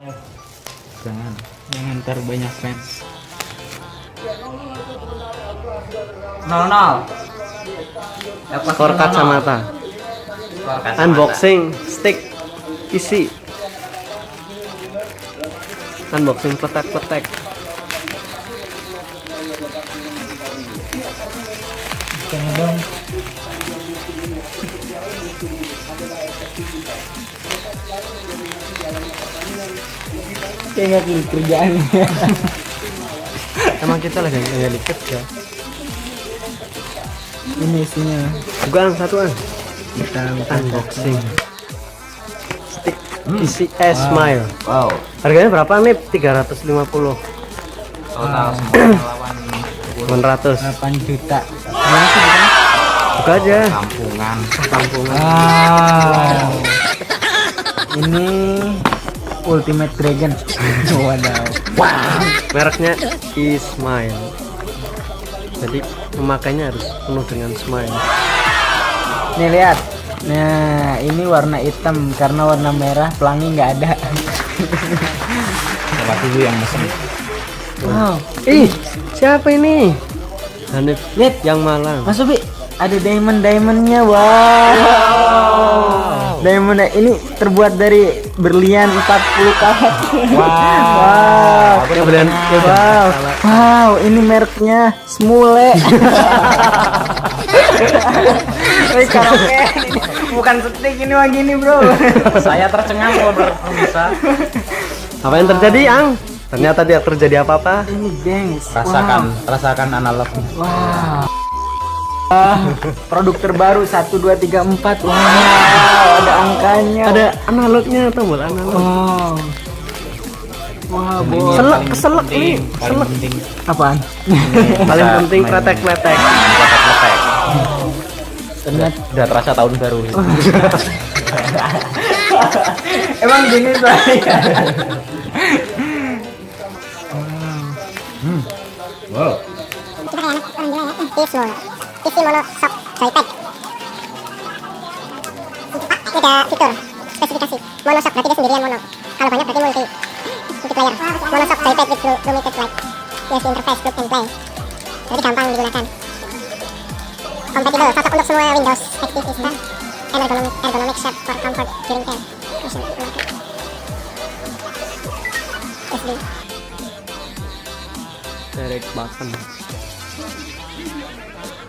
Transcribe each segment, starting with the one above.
Jangan ntar banyak fans. 0-0. Skor kacamata. Unboxing stick isi. Unboxing petek-petek. Jangan dong. Kayak nggak pilih kerjaan. Emang kita lagi nggak kerja. Ini isinya. Bukan satu an. Kita Unboxing stick isi Smile. Wow. Harganya berapa nih? 350. Total semua lawan 900. 8 juta. Buka aja. kampungan. Wow. Ini Ultimate Dragon. Wadaw. Wow. Mereknya Smile. Jadi pemakainya harus penuh dengan smile. Nih lihat. Nah, ini warna hitam karena warna merah pelangi nggak ada. Siapa dulu yang mesen? Wow. Ih, siapa ini? Hanif Lihat, yang Malang. Mas Ubi, ada diamondnya. Wow. Diamond ini terbuat dari berlian 40 karat. Wow. Yang berlian. Wow. Wow, ini mereknya Smule. Wih, karaoke ini bukan stick ini mah gini, Bro. Saya tercengang kalau bisa. Apa yang terjadi, Ang? Ternyata tidak terjadi apa-apa. Ini, gengs. Rasakan analog. Wow. Produk terbaru 1 2 3 4. Wow, ada angkanya. Ada analognya, tombol analog. Wow. Wah, Ini Selek, paling keselek penting, nih. paling Selek. penting. Apaan? Paling Bisa penting main kletek-kletek. kletek-kletek. Ternyata Udah terasa tahun baru. emang gini saya. Wow. PC mono shock joypad. Ada fitur spesifikasi mono shock berarti dia sendirian mono. Kalau banyak berarti multiplayer. Mono shock joypad with limited light. USB interface plug and play. Jadi gampang digunakan. Compatible cocok untuk semua Windows XP system. And ergonomic shape for comfort during care. SD. Direct button.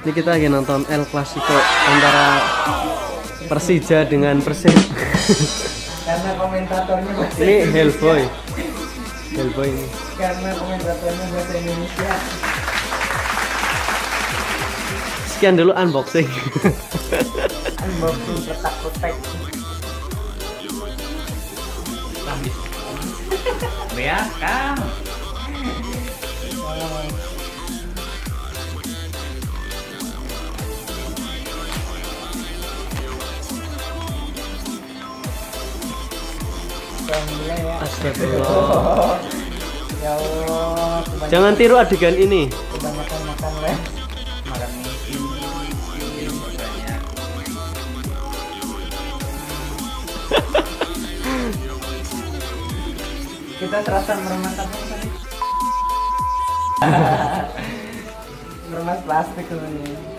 Ini kita lagi nonton El Clasico antara Persija dengan Persib. Karena komentatornya bahasa Ini Hellboy. Hellboy ini. karena komentatornya bahasa Indonesia. Sekian dulu unboxing. Unboxing petak-petak. Ya, Kang. Alhamdulillah ya. Astagfirullah. Ya Allah, Jangan tiru adegan ini. kebanyakan makan weh. Makan mie banyak. Kita serasa meremas apa tadi? Meremas plastik loh ini.